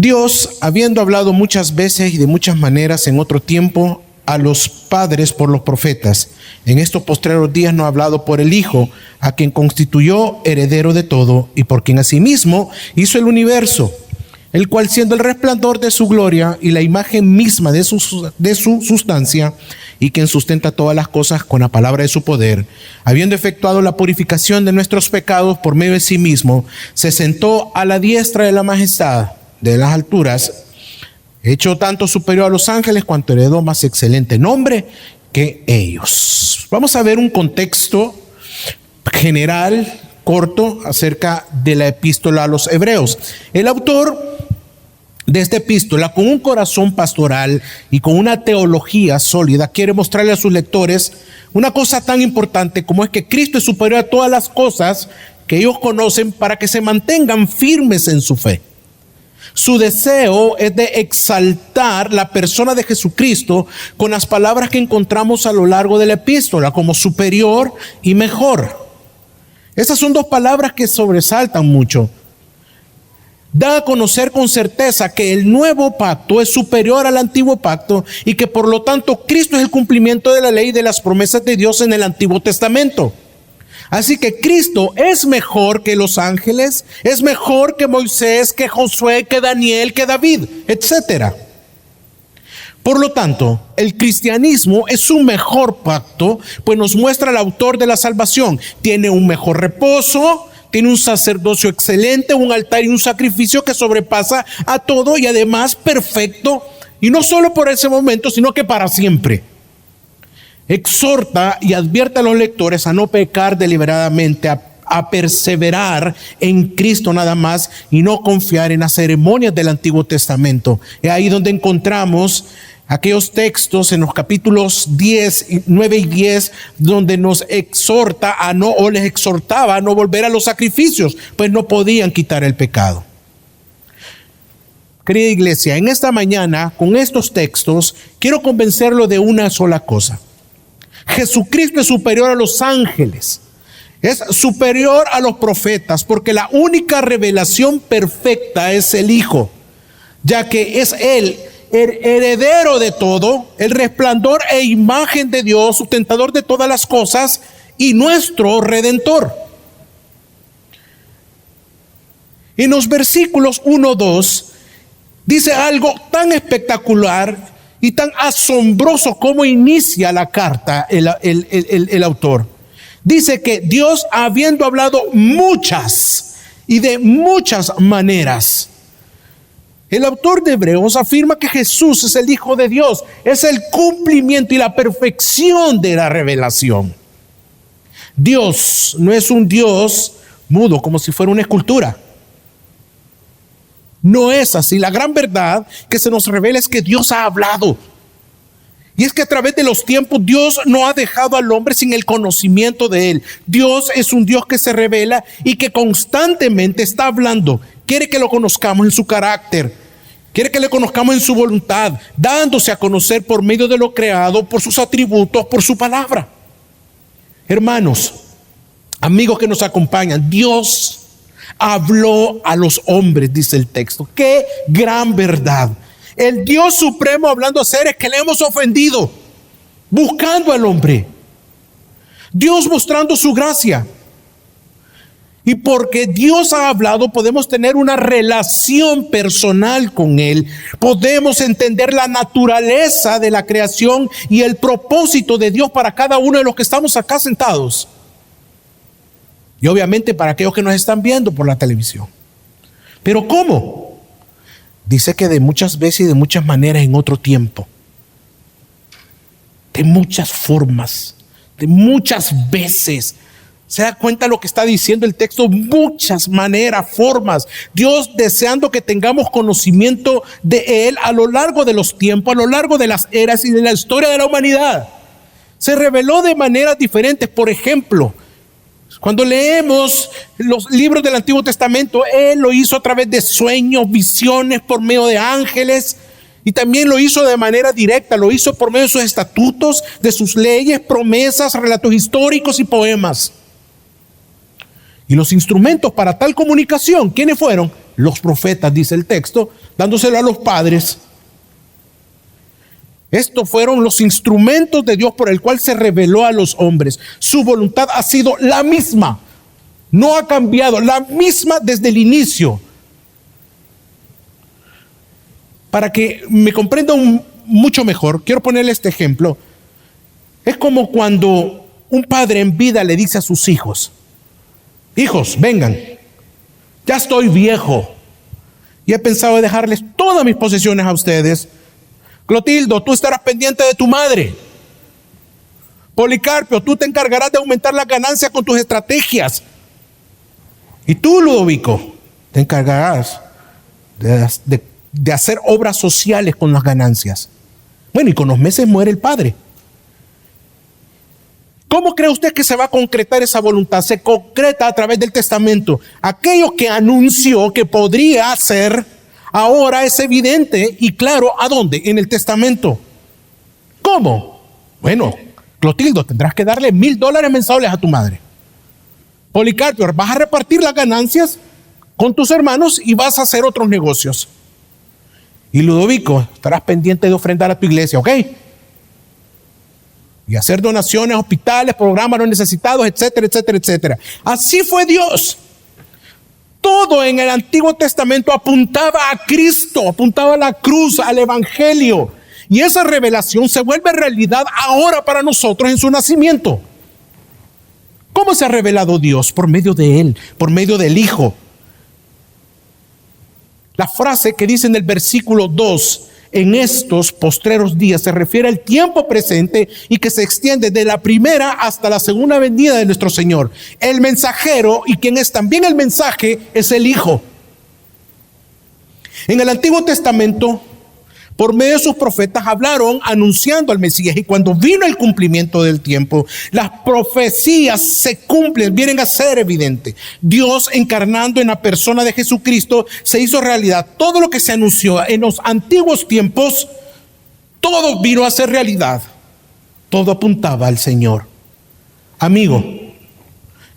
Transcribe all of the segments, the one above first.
Dios, habiendo hablado muchas veces y de muchas maneras en otro tiempo a los padres por los profetas, en estos postreros días nos ha hablado por el Hijo, a quien constituyó heredero de todo y por quien asimismo hizo el universo, el cual, siendo el resplandor de su gloria y la imagen misma de su sustancia, y quien sustenta todas las cosas con la palabra de su poder, habiendo efectuado la purificación de nuestros pecados por medio de sí mismo, se sentó a la diestra de la majestad de las alturas, hecho tanto superior a los ángeles cuanto heredó más excelente nombre que ellos. Vamos a ver un contexto general, corto, acerca de la epístola a los hebreos. El autor de esta epístola, con un corazón pastoral y con una teología sólida, quiere mostrarle a sus lectores una cosa tan importante como es que Cristo es superior a todas las cosas que ellos conocen, para que se mantengan firmes en su fe. Su deseo es de exaltar la persona de Jesucristo con las palabras que encontramos a lo largo de la epístola, como superior y mejor. Esas son dos palabras que sobresaltan mucho. Da a conocer con certeza que el nuevo pacto es superior al antiguo pacto y que por lo tanto Cristo es el cumplimiento de la ley y de las promesas de Dios en el Antiguo Testamento. Así que Cristo es mejor que los ángeles, es mejor que Moisés, que Josué, que Daniel, que David, etc. Por lo tanto, el cristianismo es un mejor pacto, pues nos muestra el autor de la salvación. Tiene un mejor reposo, tiene un sacerdocio excelente, un altar y un sacrificio que sobrepasa a todo y además perfecto, y no solo por ese momento, sino que para siempre. Exhorta y advierte a los lectores a no pecar deliberadamente, a perseverar en Cristo nada más y no confiar en las ceremonias del Antiguo Testamento. Es ahí donde encontramos aquellos textos en los capítulos 9 y 10, donde nos exhorta o les exhortaba a no volver a los sacrificios, pues no podían quitar el pecado. Querida iglesia, en esta mañana, con estos textos, quiero convencerlo de una sola cosa. Jesucristo es superior a los ángeles, es superior a los profetas, porque la única revelación perfecta es el Hijo, ya que es Él el heredero de todo, el resplandor e imagen de Dios, sustentador de todas las cosas y nuestro Redentor. En los versículos 1-2 dice algo tan espectacular y tan asombroso como inicia la carta el autor. Dice que Dios, habiendo hablado muchas y de muchas maneras. El autor de Hebreos afirma que Jesús es el Hijo de Dios, es el cumplimiento y la perfección de la revelación. Dios no es un Dios mudo como si fuera una escultura. No es así. La gran verdad que se nos revela es que Dios ha hablado. Y es que a través de los tiempos Dios no ha dejado al hombre sin el conocimiento de Él. Dios es un Dios que se revela y que constantemente está hablando. Quiere que lo conozcamos en su carácter. Quiere que le conozcamos en su voluntad, dándose a conocer por medio de lo creado, por sus atributos, por su palabra. Hermanos, amigos que nos acompañan, Dios habló a los hombres, dice el texto. ¡Qué gran verdad! El Dios supremo hablando a seres que le hemos ofendido, buscando al hombre. Dios mostrando su gracia. Y porque Dios ha hablado, podemos tener una relación personal con Él. Podemos entender la naturaleza de la creación y el propósito de Dios para cada uno de los que estamos acá sentados. Y obviamente para aquellos que nos están viendo por la televisión. ¿Pero cómo? Dice que de muchas veces y de muchas maneras en otro tiempo. De muchas formas, de muchas veces. ¿Se da cuenta lo que está diciendo el texto? Muchas maneras, formas. Dios deseando que tengamos conocimiento de Él a lo largo de los tiempos, a lo largo de las eras y de la historia de la humanidad. Se reveló de maneras diferentes. Por ejemplo, cuando leemos los libros del Antiguo Testamento, Él lo hizo a través de sueños, visiones, por medio de ángeles. Y también lo hizo de manera directa, lo hizo por medio de sus estatutos, de sus leyes, promesas, relatos históricos y poemas. Y los instrumentos para tal comunicación, ¿quiénes fueron? Los profetas, dice el texto, dándoselo a los padres. Estos fueron los instrumentos de Dios por el cual se reveló a los hombres. Su voluntad ha sido la misma, no ha cambiado, la misma desde el inicio. Para que me comprendan mucho mejor, quiero ponerle este ejemplo. Es como cuando un padre en vida le dice a sus hijos: hijos, vengan, ya estoy viejo y he pensado dejarles todas mis posesiones a ustedes. Clotildo, tú estarás pendiente de tu madre. Policarpio, tú te encargarás de aumentar las ganancias con tus estrategias. Y tú, Ludovico, te encargarás de hacer obras sociales con las ganancias. Bueno, y con los meses muere el padre. ¿Cómo cree usted que se va a concretar esa voluntad? Se concreta a través del testamento. Aquello que anunció que podría hacer, ahora es evidente y claro. ¿A dónde? En el testamento. ¿Cómo? Bueno, Clotildo, tendrás que darle $1,000 mensuales a tu madre. Policarpio, vas a repartir las ganancias con tus hermanos y vas a hacer otros negocios. Y Ludovico, estarás pendiente de ofrendar a tu iglesia, ¿ok? Y hacer donaciones a hospitales, programas a los necesitados, etcétera, etcétera, etcétera. Así fue Dios. Todo en el Antiguo Testamento apuntaba a Cristo, apuntaba a la cruz, al Evangelio. Y esa revelación se vuelve realidad ahora para nosotros en su nacimiento. ¿Cómo se ha revelado Dios? Por medio de Él, por medio del Hijo. La frase que dice en el versículo 2, en estos postreros días, se refiere al tiempo presente y que se extiende de la primera hasta la segunda venida de nuestro Señor. El mensajero, y quien es también el mensaje, es el Hijo. En el Antiguo Testamento, por medio de sus profetas, hablaron anunciando al Mesías, y cuando vino el cumplimiento del tiempo, las profecías se cumplen, vienen a ser evidentes. Dios, encarnando en la persona de Jesucristo, se hizo realidad. Todo lo que se anunció en los antiguos tiempos, todo vino a ser realidad. Todo apuntaba al Señor. Amigo,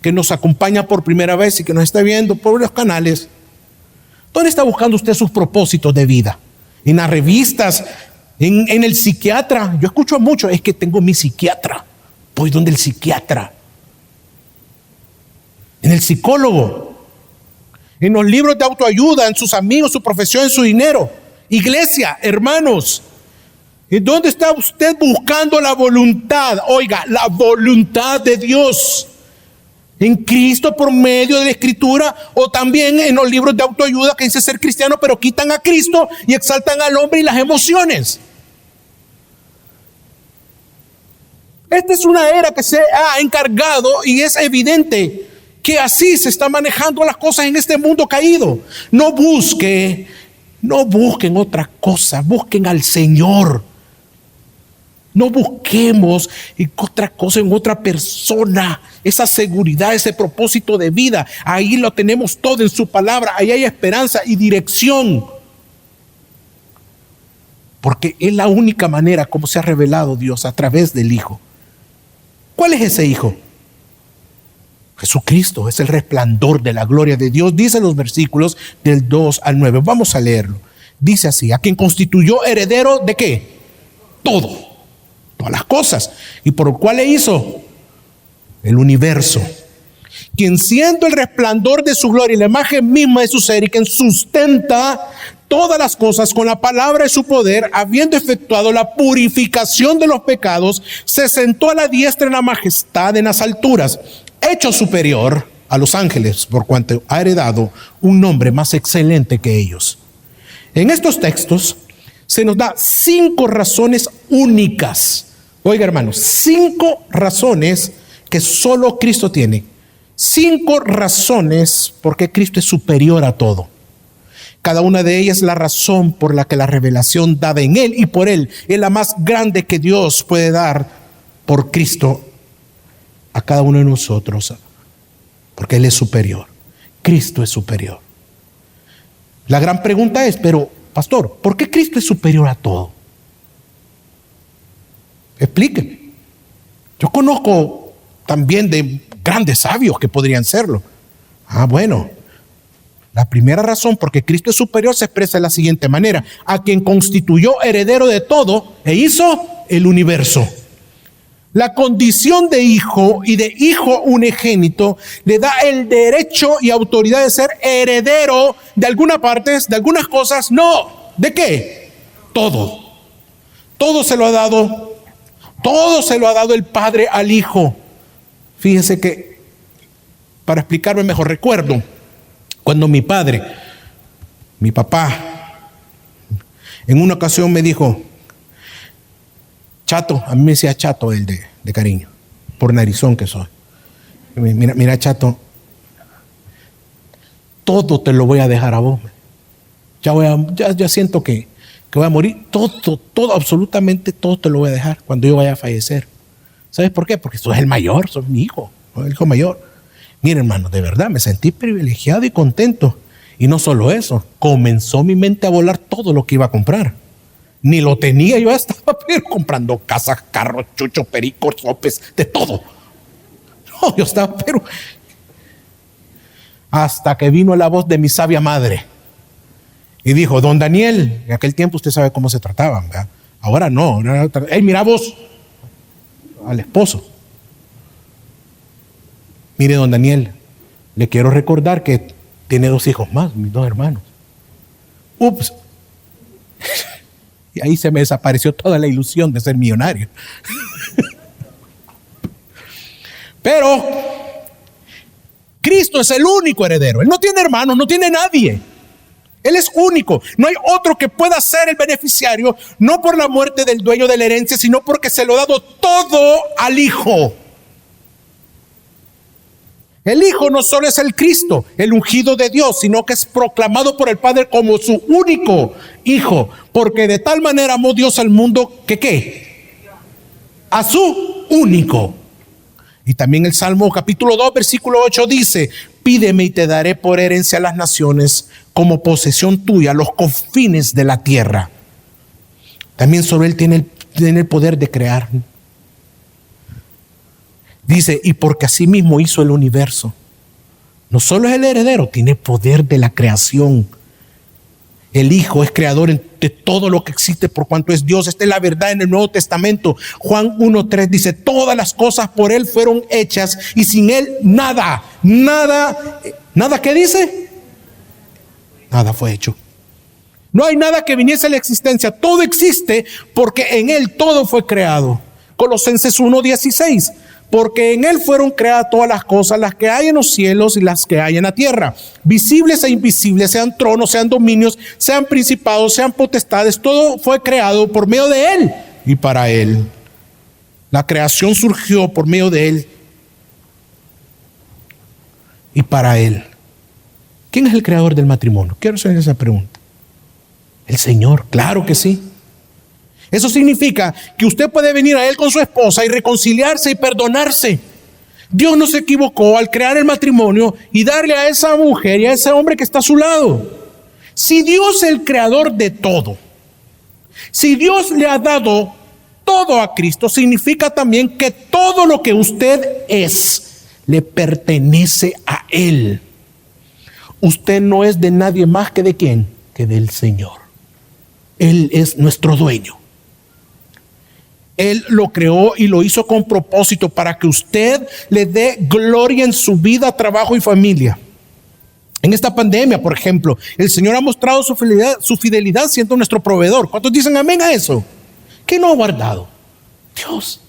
que nos acompaña por primera vez y que nos está viendo por los canales, ¿dónde está buscando usted sus propósitos de vida? En las revistas, en el psiquiatra. Yo escucho mucho: es que tengo mi psiquiatra, voy donde el psiquiatra. En el psicólogo, en los libros de autoayuda, en sus amigos, su profesión, en su dinero. Iglesia, hermanos, ¿en dónde está usted buscando la voluntad? Oiga, la voluntad de Dios. En Cristo por medio de la Escritura, o también en los libros de autoayuda que dice ser cristiano, pero quitan a Cristo y exaltan al hombre y las emociones. Esta es una era que se ha encargado, y es evidente que así se están manejando las cosas en este mundo caído. No busquen otra cosa, busquen al Señor. No busquemos otra cosa en otra persona. Esa seguridad, ese propósito de vida, ahí lo tenemos todo en su palabra. Ahí hay esperanza y dirección. Porque es la única manera como se ha revelado Dios, a través del Hijo. ¿Cuál es ese Hijo? Jesucristo es el resplandor de la gloria de Dios. Dice los versículos del 2 al 9. Vamos a leerlo. Dice así: a quien constituyó heredero de ¿qué? Todo. Todas las cosas. ¿Y por cuál le hizo? El universo. Quien, siendo el resplandor de su gloria y la imagen misma de su ser, y quien sustenta todas las cosas con la palabra de su poder, habiendo efectuado la purificación de los pecados, se sentó a la diestra en la majestad en las alturas, hecho superior a los ángeles, por cuanto ha heredado un nombre más excelente que ellos. En estos textos se nos da 5 razones únicas. Oiga, hermanos, 5 razones que solo Cristo tiene. 5 razones porque Cristo es superior a todo. Cada una de ellas es la razón por la que la revelación dada en Él y por Él es la más grande que Dios puede dar por Cristo a cada uno de nosotros. Porque Él es superior. Cristo es superior. La gran pregunta es, pero pastor, ¿por qué Cristo es superior a todo? Explíqueme. Yo conozco también de grandes sabios que podrían serlo. Bueno, la primera razón porque Cristo es superior se expresa de la siguiente manera: a quien constituyó heredero de todo e hizo el universo. La condición de hijo y de hijo unigénito le da el derecho y autoridad de ser heredero de algunas partes, de algunas cosas. No, ¿de qué? Todo. Todo se lo ha dado el Padre al Hijo. Fíjense que, para explicarme mejor, recuerdo cuando mi papá, en una ocasión me dijo, Chato, a mí me decía Chato él de cariño, por narizón que soy. Mira Chato, todo te lo voy a dejar a vos. Ya siento que voy a morir. Todo, absolutamente todo te lo voy a dejar cuando yo vaya a fallecer. ¿Sabes por qué? Porque sos el mayor, sos mi hijo, el hijo mayor. Mira, hermano, de verdad me sentí privilegiado y contento. Y no solo eso, comenzó mi mente a volar todo lo que iba a comprar. Ni lo tenía, yo estaba comprando casas, carros, chuchos, pericos, sopes, de todo. No, yo estaba, pero hasta que vino la voz de mi sabia madre y dijo, don Daniel, en aquel tiempo usted sabe cómo se trataban, ¿verdad? Ahora no, hey, mira vos, al esposo. Mire, don Daniel, le quiero recordar que tiene 2 hijos más, mis 2 hermanos. Ups. Y ahí se me desapareció toda la ilusión de ser millonario. Pero Cristo es el único heredero. Él no tiene hermanos, no tiene nadie. Él es único. No hay otro que pueda ser el beneficiario, no por la muerte del dueño de la herencia, sino porque se lo ha dado todo al Hijo. El Hijo no solo es el Cristo, el ungido de Dios, sino que es proclamado por el Padre como su único Hijo, porque de tal manera amó Dios al mundo que ¿qué? A su único. Y también el Salmo capítulo 2, versículo 8 dice, pídeme y te daré por herencia a las naciones, como posesión tuya, los confines de la tierra. También sobre él tiene el poder de crear. Dice, y porque así mismo hizo el universo. No solo es el heredero, tiene poder de la creación. El Hijo es creador de todo lo que existe por cuanto es Dios. Esta es la verdad en el Nuevo Testamento. Juan 1:3 dice, todas las cosas por Él fueron hechas y sin Él nada, ¿qué dice? Nada fue hecho. No hay nada que viniese a la existencia. Todo existe porque en Él todo fue creado. Colosenses 1:16. Porque en Él fueron creadas todas las cosas, las que hay en los cielos y las que hay en la tierra, visibles e invisibles, sean tronos, sean dominios, sean principados, sean potestades, todo fue creado por medio de Él y para Él. La creación surgió por medio de Él y para Él. ¿Quién es el creador del matrimonio? Quiero hacer esa pregunta. El Señor, claro que sí. Eso significa que usted puede venir a Él con su esposa y reconciliarse y perdonarse. Dios no se equivocó al crear el matrimonio y darle a esa mujer y a ese hombre que está a su lado. Si Dios es el creador de todo, si Dios le ha dado todo a Cristo, significa también que todo lo que usted es le pertenece a Él. Usted no es de nadie más que de ¿quién? Que del Señor. Él es nuestro dueño. Él lo creó y lo hizo con propósito para que usted le dé gloria en su vida, trabajo y familia. En esta pandemia, por ejemplo, el Señor ha mostrado su fidelidad siendo nuestro proveedor. ¿Cuántos dicen amén a eso? ¿Qué no ha guardado? Dios.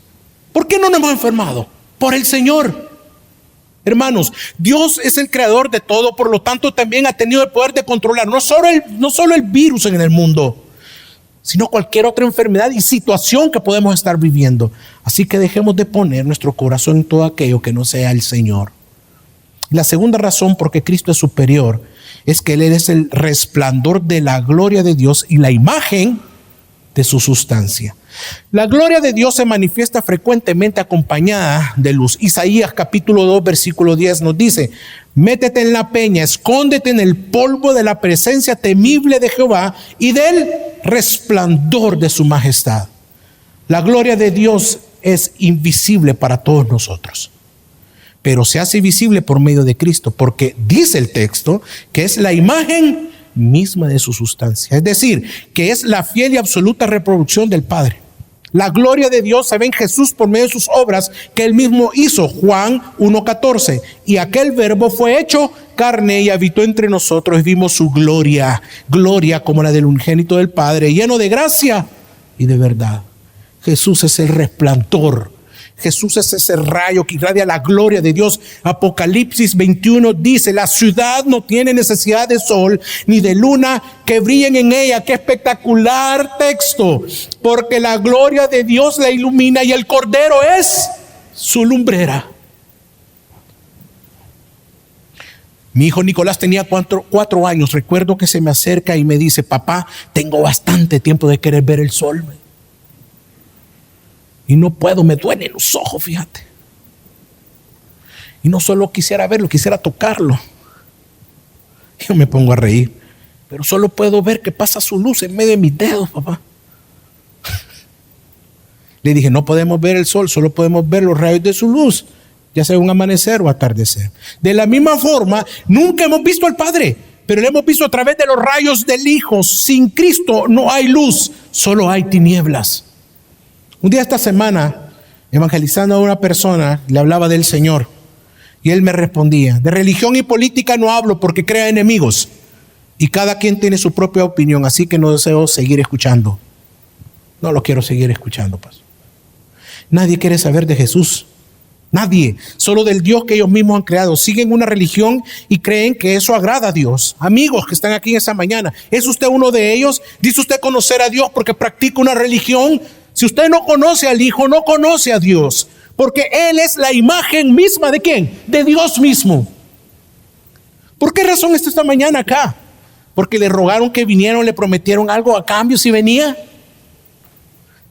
¿Por qué no nos hemos enfermado? Por el Señor. Hermanos, Dios es el creador de todo, por lo tanto también ha tenido el poder de controlar no solo el virus en el mundo, sino cualquier otra enfermedad y situación que podemos estar viviendo. Así que dejemos de poner nuestro corazón en todo aquello que no sea el Señor. La segunda razón por qué Cristo es superior es que Él es el resplandor de la gloria de Dios y la imagen de su sustancia. La gloria de Dios se manifiesta frecuentemente acompañada de luz. Isaías capítulo 2 versículo 10 nos dice: métete en la peña, escóndete en el polvo de la presencia temible de Jehová y del resplandor de su majestad. La gloria de Dios es invisible para todos nosotros, pero se hace visible por medio de Cristo, porque dice el texto que es la imagen misma de su sustancia, es decir, que es la fiel y absoluta reproducción del Padre. La gloria de Dios se ve en Jesús por medio de sus obras que él mismo hizo. Juan 1:14. Y aquel verbo fue hecho carne y habitó entre nosotros y vimos su gloria, gloria como la del unigénito del Padre, lleno de gracia y de verdad. Jesús es el resplandor. Jesús es ese rayo que irradia la gloria de Dios. Apocalipsis 21 dice: la ciudad no tiene necesidad de sol ni de luna que brillen en ella. Qué espectacular texto, porque la gloria de Dios la ilumina y el Cordero es su lumbrera. Mi hijo Nicolás tenía 4 años. Recuerdo que se me acerca y me dice: papá, tengo bastante tiempo de querer ver el sol y no puedo, me duelen los ojos, fíjate. Y no solo quisiera verlo, quisiera tocarlo. Yo me pongo a reír, pero solo puedo ver que pasa su luz en medio de mis dedos, papá. Le dije: no podemos ver el sol, solo podemos ver los rayos de su luz, ya sea un amanecer o atardecer. De la misma forma, nunca hemos visto al Padre, pero lo hemos visto a través de los rayos del Hijo. Sin Cristo no hay luz, solo hay tinieblas. Un día esta semana, evangelizando a una persona, le hablaba del Señor y él me respondía: de religión y política no hablo porque crea enemigos y cada quien tiene su propia opinión, así que no deseo seguir escuchando. No lo quiero seguir escuchando, pastor. Nadie quiere saber de Jesús, nadie, solo del Dios que ellos mismos han creado. Siguen una religión y creen que eso agrada a Dios. Amigos que están aquí en esta mañana, ¿es usted uno de ellos? ¿Dice usted conocer a Dios porque practica una religión? Si usted no conoce al Hijo, no conoce a Dios, porque Él es la imagen misma ¿de quién? De Dios mismo. ¿Por qué razón está esta mañana acá? Porque le rogaron que vinieron, le prometieron algo a cambio si venía.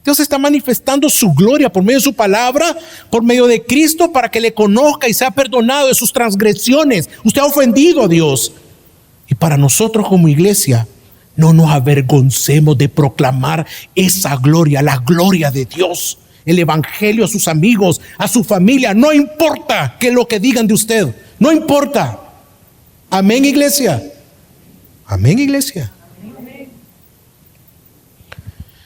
Dios está manifestando su gloria por medio de su palabra, por medio de Cristo, para que le conozca y sea perdonado de sus transgresiones. Usted ha ofendido a Dios. Y para nosotros como iglesia, no nos avergoncemos de proclamar esa gloria, la gloria de Dios, el evangelio a sus amigos, a su familia. No importa que lo que digan de usted, no importa. Amén, iglesia. Amén, iglesia.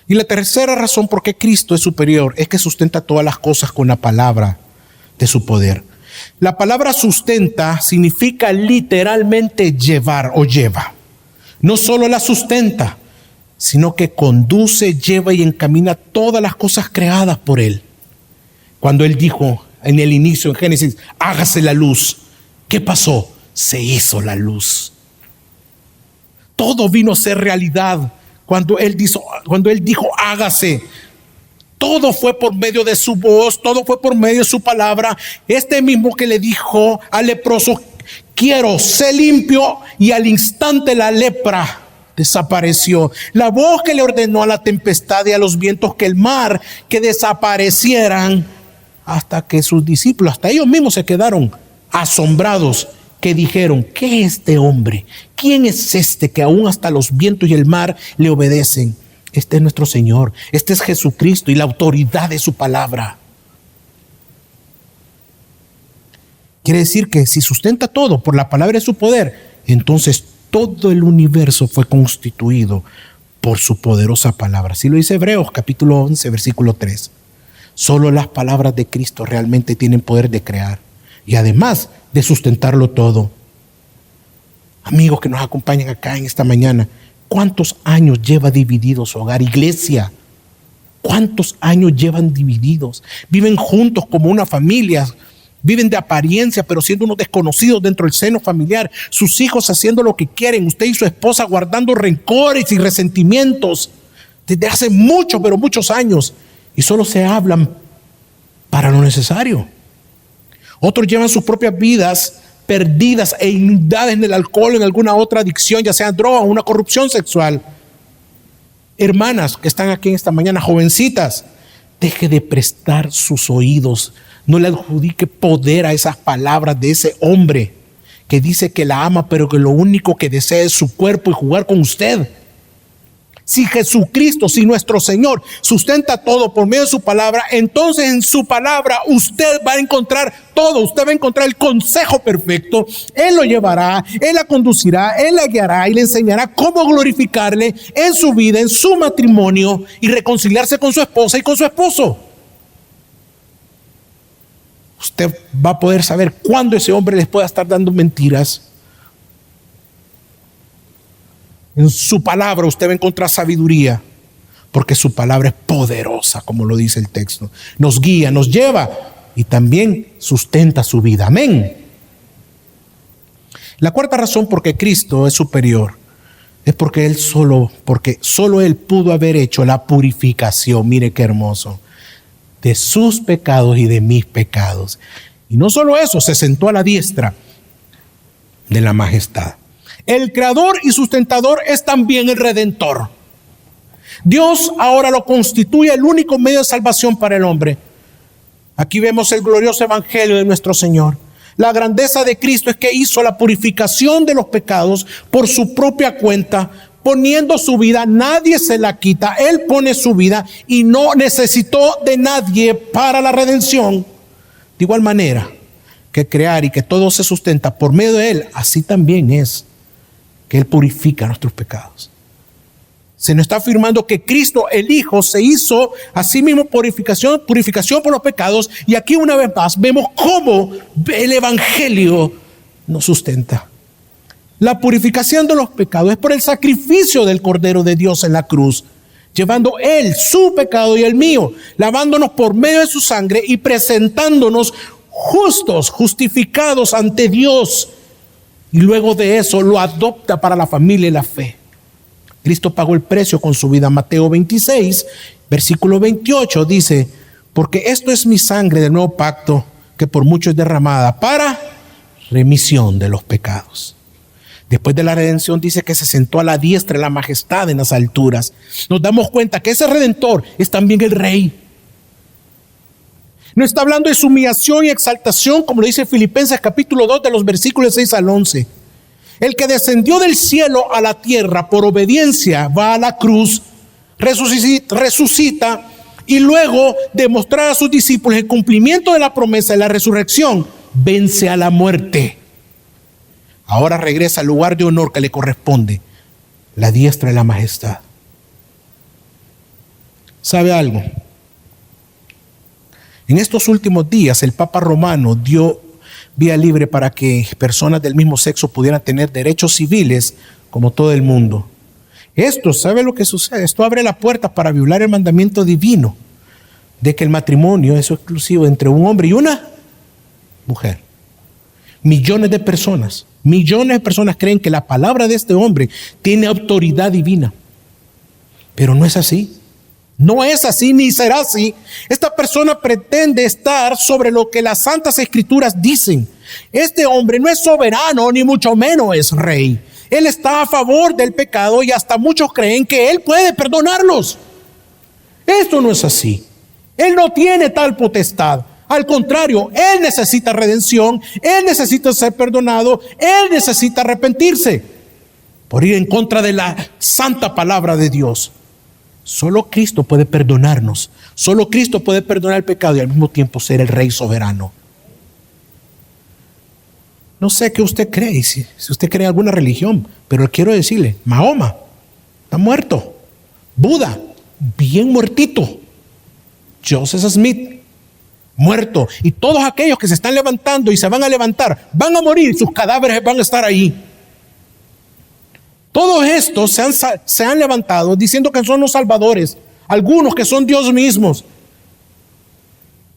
Y la tercera razón por qué Cristo es superior es que sustenta todas las cosas con la palabra de su poder. La palabra sustenta significa literalmente llevar o lleva. No solo la sustenta, sino que conduce, lleva y encamina todas las cosas creadas por Él. Cuando Él dijo en el inicio, en Génesis, hágase la luz, ¿qué pasó? Se hizo la luz. Todo vino a ser realidad cuando Él dijo hágase. Todo fue por medio de su voz, todo fue por medio de su palabra. Este mismo que le dijo al leproso: quiero, sé limpio, y al instante la lepra desapareció. La voz que le ordenó a la tempestad y a los vientos que el mar que desaparecieran, hasta que sus discípulos, hasta ellos mismos se quedaron asombrados, que dijeron: ¿qué es este hombre? ¿Quién es este que aún hasta los vientos y el mar le obedecen? Este es nuestro Señor, este es Jesucristo y la autoridad de su palabra. Quiere decir que si sustenta todo por la palabra de su poder, entonces todo el universo fue constituido por su poderosa palabra. Así lo dice Hebreos capítulo 11, versículo 3. Solo las palabras de Cristo realmente tienen poder de crear y además de sustentarlo todo. Amigos que nos acompañan acá en esta mañana, ¿cuántos años lleva dividido su hogar, iglesia? ¿Cuántos años llevan divididos? Viven juntos como una familia. Viven de apariencia, pero siendo unos desconocidos dentro del seno familiar. Sus hijos haciendo lo que quieren. Usted y su esposa guardando rencores y resentimientos desde hace muchos, pero muchos años. Y solo se hablan para lo necesario. Otros llevan sus propias vidas perdidas e inundadas en el alcohol o en alguna otra adicción, ya sea droga o una corrupción sexual. Hermanas que están aquí en esta mañana, jovencitas, deje de prestar sus oídos. No le adjudique poder a esas palabras de ese hombre que dice que la ama, pero que lo único que desea es su cuerpo y jugar con usted. Si Jesucristo, si nuestro Señor sustenta todo por medio de su palabra, entonces en su palabra usted va a encontrar todo. Usted va a encontrar el consejo perfecto. Él lo llevará, Él la conducirá, Él la guiará y le enseñará cómo glorificarle en su vida, en su matrimonio y reconciliarse con su esposa y con su esposo. Usted va a poder saber cuándo ese hombre les pueda estar dando mentiras. En su palabra usted va a encontrar sabiduría, porque su palabra es poderosa, como lo dice el texto. Nos guía, nos lleva y también sustenta su vida. Amén. La cuarta razón por qué Cristo es superior es porque solo Él pudo haber hecho la purificación. Mire qué hermoso. De sus pecados y de mis pecados. Y no solo eso, se sentó a la diestra de la majestad. El creador y sustentador es también el redentor. Dios ahora lo constituye el único medio de salvación para el hombre. Aquí vemos el glorioso evangelio de nuestro Señor. La grandeza de Cristo es que hizo la purificación de los pecados por su propia cuenta, poniendo su vida. Nadie se la quita. Él pone su vida y no necesitó de nadie para la redención. De igual manera que crear y que todo se sustenta por medio de Él, así también es que Él purifica nuestros pecados. Se nos está afirmando que Cristo, el Hijo, se hizo a sí mismo purificación por los pecados. Y aquí una vez más vemos cómo el Evangelio nos sustenta. La purificación de los pecados es por el sacrificio del Cordero de Dios en la cruz, llevando Él su pecado y el mío, lavándonos por medio de su sangre y presentándonos justos, justificados ante Dios. Y luego de eso lo adopta para la familia y la fe. Cristo pagó el precio con su vida. Mateo 26, versículo 28 dice: porque esto es mi sangre del nuevo pacto, que por mucho es derramada para remisión de los pecados. Después de la redención dice que se sentó a la diestra de la majestad en las alturas. Nos damos cuenta que ese redentor es también el rey. No está hablando de su humillación y exaltación, como lo dice Filipenses capítulo 2 de los versículos 6 al 11. El que descendió del cielo a la tierra por obediencia va a la cruz, resucita y luego de mostrar a sus discípulos el cumplimiento de la promesa de la resurrección, vence a la muerte. Ahora regresa al lugar de honor que le corresponde, la diestra de la majestad. ¿Sabe algo? En estos últimos días el Papa Romano dio vía libre para que personas del mismo sexo pudieran tener derechos civiles como todo el mundo. Esto, ¿sabe lo que sucede? Esto abre la puerta para violar el mandamiento divino de que el matrimonio es exclusivo entre un hombre y una mujer. Millones de personas creen que la palabra de este hombre tiene autoridad divina, pero no es así. No es así ni será así. Esta persona pretende estar sobre lo que las santas escrituras dicen. Este hombre no es soberano ni mucho menos es rey. Él está a favor del pecado y hasta muchos creen que él puede perdonarlos. Esto no es así. Él no tiene tal potestad. Al contrario, él necesita redención, él necesita ser perdonado, él necesita arrepentirse por ir en contra de la santa palabra de Dios. Solo Cristo puede perdonarnos. Solo Cristo puede perdonar el pecado y al mismo tiempo ser el Rey soberano. No sé qué usted cree, si usted cree en alguna religión, pero quiero decirle, Mahoma está muerto. Buda, bien muertito. Joseph Smith, muerto. Y todos aquellos que se están levantando y se van a levantar, van a morir, sus cadáveres van a estar ahí. Todos estos se han levantado diciendo que son los salvadores, algunos que son Dios mismos.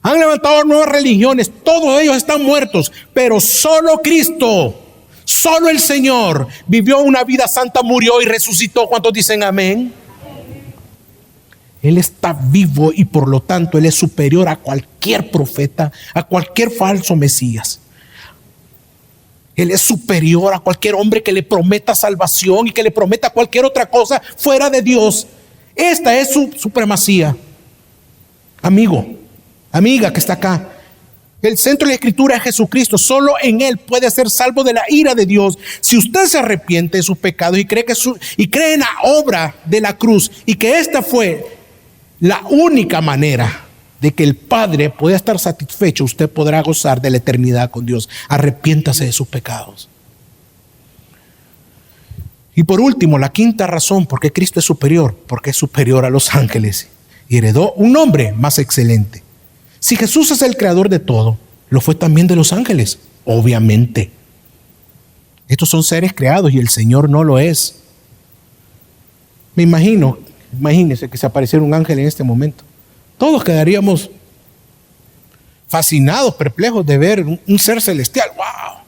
Han levantado nuevas religiones, todos ellos están muertos, pero solo Cristo, solo el Señor vivió una vida santa, murió y resucitó. ¿Cuántos dicen amén? Él está vivo y por lo tanto Él es superior a cualquier profeta, a cualquier falso Mesías. Él es superior a cualquier hombre que le prometa salvación y que le prometa cualquier otra cosa fuera de Dios. Esta es su supremacía. Amigo, amiga que está acá, El centro de la Escritura es Jesucristo. Solo en Él puede ser salvo de la ira de Dios. Si usted se arrepiente de sus pecados y cree en la obra de la cruz y que esta fue la única manera de que el Padre pueda estar satisfecho, usted podrá gozar de la eternidad con Dios. Arrepiéntase de sus pecados. Y por último, la quinta razón por qué Cristo es superior, porque es superior a los ángeles y heredó un nombre más excelente. Si Jesús es el creador de todo, lo fue también de los ángeles, obviamente. Estos son seres creados y el Señor no lo es. Imagínense que se apareciera un ángel en este momento. Todos quedaríamos fascinados, perplejos de ver un ser celestial. ¡Wow!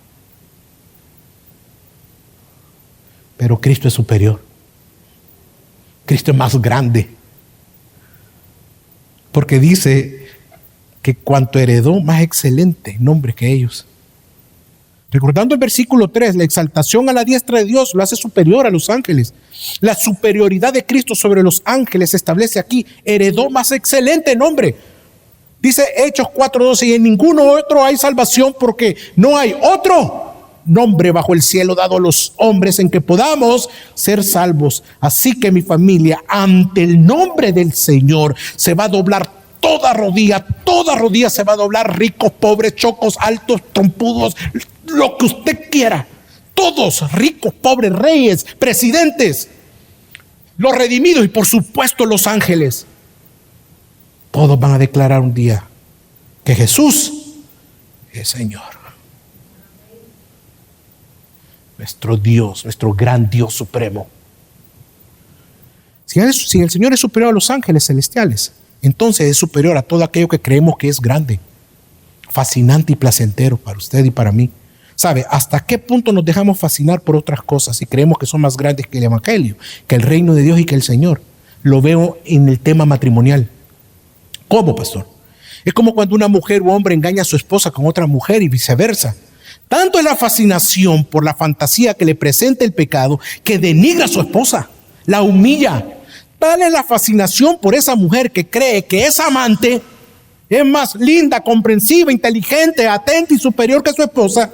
Pero Cristo es superior. Cristo es más grande. Porque dice que cuanto heredó, más excelente nombre que ellos. Recordando el versículo 3, la exaltación a la diestra de Dios lo hace superior a los ángeles. La superioridad de Cristo sobre los ángeles se establece aquí. Heredó más excelente nombre. Dice Hechos 4:12, y en ninguno otro hay salvación porque no hay otro nombre bajo el cielo dado a los hombres en que podamos ser salvos. Así que mi familia, ante el nombre del Señor se va a doblar toda rodilla se va a doblar, ricos, pobres, chocos, altos, trompudos, lo que usted quiera. Todos, ricos, pobres, reyes, presidentes, los redimidos y por supuesto los ángeles. Todos van a declarar un día que Jesús es Señor. Nuestro Dios, nuestro gran Dios supremo. Si el Señor es superior a los ángeles celestiales, entonces es superior a todo aquello que creemos que es grande, fascinante y placentero para usted y para mí. ¿Sabe hasta qué punto nos dejamos fascinar por otras cosas y creemos que son más grandes que el Evangelio, que el reino de Dios y que el Señor? Lo veo en el tema matrimonial. ¿Cómo, pastor? Es como cuando una mujer o hombre engaña a su esposa con otra mujer y viceversa. Tanto es la fascinación por la fantasía que le presenta el pecado que denigra a su esposa, la humilla. Tal es la fascinación por esa mujer que cree que esa amante es más linda, comprensiva, inteligente, atenta y superior que su esposa,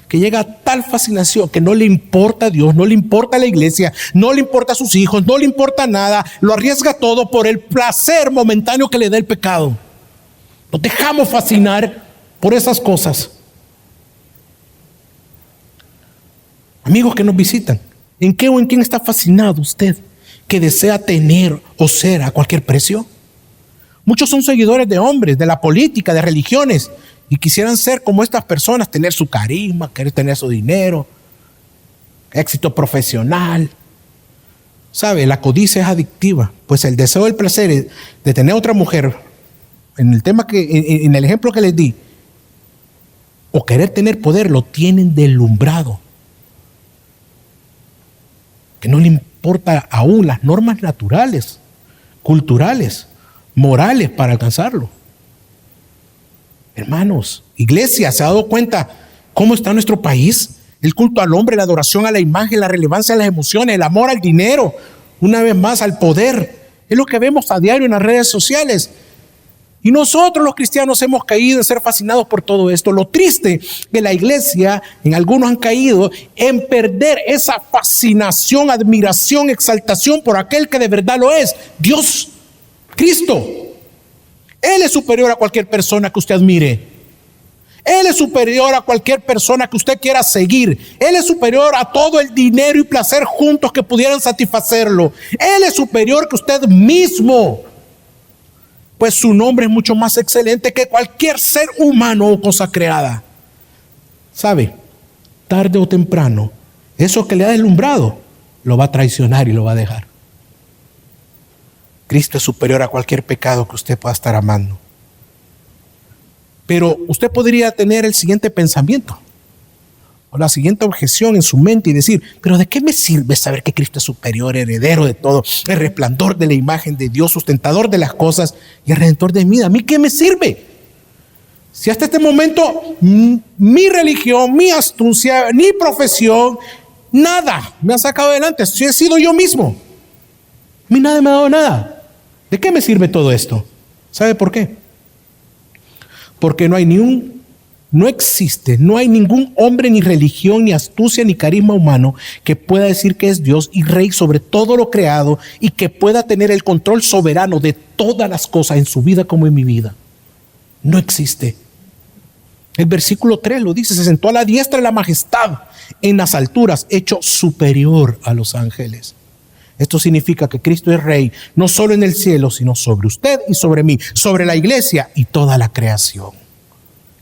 que llega a tal fascinación que no le importa a Dios, no le importa a la iglesia, no le importa a sus hijos, no le importa nada, lo arriesga todo por el placer momentáneo que le da el pecado. Nos dejamos fascinar por esas cosas. Amigos que nos visitan, ¿en qué o en quién está fascinado usted que desea tener o ser a cualquier precio? Muchos son seguidores de hombres, de la política, de religiones, y quisieran ser como estas personas, tener su carisma, querer tener su dinero, éxito profesional. ¿Sabe? La codicia es adictiva, pues el deseo del placer de tener otra mujer, en el ejemplo que les di, o querer tener poder, lo tienen deslumbrado. Que no le importa aún las normas naturales, culturales, morales para alcanzarlo. Hermanos, iglesia, ¿se ha dado cuenta cómo está nuestro país? El culto al hombre, la adoración a la imagen, la relevancia a las emociones, el amor al dinero, una vez más al poder. Es lo que vemos a diario en las redes sociales. Y nosotros los cristianos hemos caído en ser fascinados por todo esto. Lo triste de la iglesia, en algunos han caído en perder esa fascinación, admiración, exaltación por aquel que de verdad lo es, Dios, Cristo. Él es superior a cualquier persona que usted admire. Él es superior a cualquier persona que usted quiera seguir. Él es superior a todo el dinero y placer juntos que pudieran satisfacerlo. Él es superior que usted mismo. Pues su nombre es mucho más excelente que cualquier ser humano o cosa creada. ¿Sabe? Tarde o temprano, eso que le ha deslumbrado, lo va a traicionar y lo va a dejar. Cristo es superior a cualquier pecado que usted pueda estar amando. Pero usted podría tener el siguiente pensamiento o la siguiente objeción en su mente y decir, pero ¿de qué me sirve saber que Cristo es superior, heredero de todo, el resplandor de la imagen de Dios, sustentador de las cosas y el redentor de mi vida? ¿A mí qué me sirve? Si hasta este momento mi religión, mi astucia, mi profesión, nada me ha sacado adelante, si he sido yo mismo. A mí nadie me ha dado nada. ¿De qué me sirve todo esto? ¿Sabe por qué? Porque no hay ni un no existe, no hay ningún hombre, ni religión, ni astucia, ni carisma humano que pueda decir que es Dios y Rey sobre todo lo creado y que pueda tener el control soberano de todas las cosas en su vida como en mi vida. No existe. El versículo 3 lo dice: se sentó a la diestra de la majestad en las alturas, hecho superior a los ángeles. Esto significa que Cristo es Rey, no solo en el cielo, sino sobre usted y sobre mí, sobre la iglesia y toda la creación.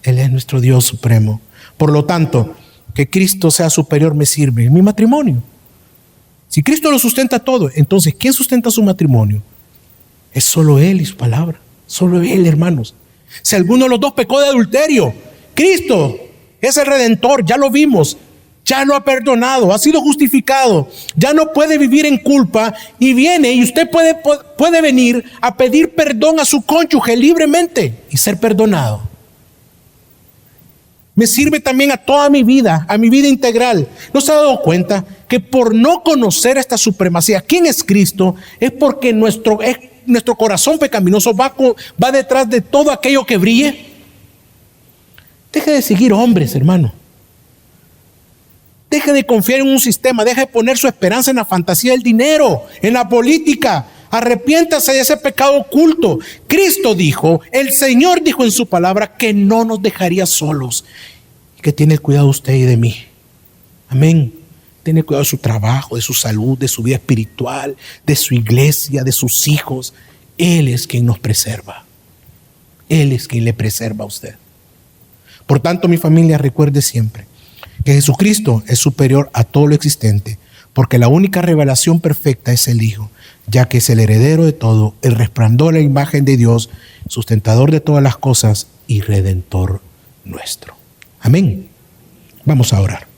Él es nuestro Dios supremo. Por lo tanto, que Cristo sea superior me sirve en mi matrimonio. Si Cristo lo sustenta todo, entonces ¿quién sustenta su matrimonio? Es solo Él y su palabra. Solo Él, hermanos. Si alguno de los dos pecó de adulterio, Cristo es el Redentor, ya lo vimos. Ya lo ha perdonado, ha sido justificado, ya no puede vivir en culpa y viene y usted puede venir a pedir perdón a su cónyuge libremente y ser perdonado. Me sirve también a toda mi vida, a mi vida integral. ¿No se ha dado cuenta que por no conocer esta supremacía, quién es Cristo, es porque nuestro corazón pecaminoso va detrás de todo aquello que brille? Deje de seguir hombres, hermano. Deje de confiar en un sistema, deje de poner su esperanza en la fantasía del dinero, en la política. Arrepiéntase de ese pecado oculto. Cristo dijo, el Señor dijo en su palabra que no nos dejaría solos, que tiene cuidado de usted y de mí. Amén. Tiene cuidado de su trabajo, de su salud, de su vida espiritual, de su iglesia, de sus hijos. Él es quien nos preserva. Él es quien le preserva a usted. Por tanto, mi familia, recuerde siempre que Jesucristo es superior a todo lo existente, porque la única revelación perfecta es el Hijo, ya que es el heredero de todo, el resplandor de la imagen de Dios, sustentador de todas las cosas y redentor nuestro. Amén. Vamos a orar.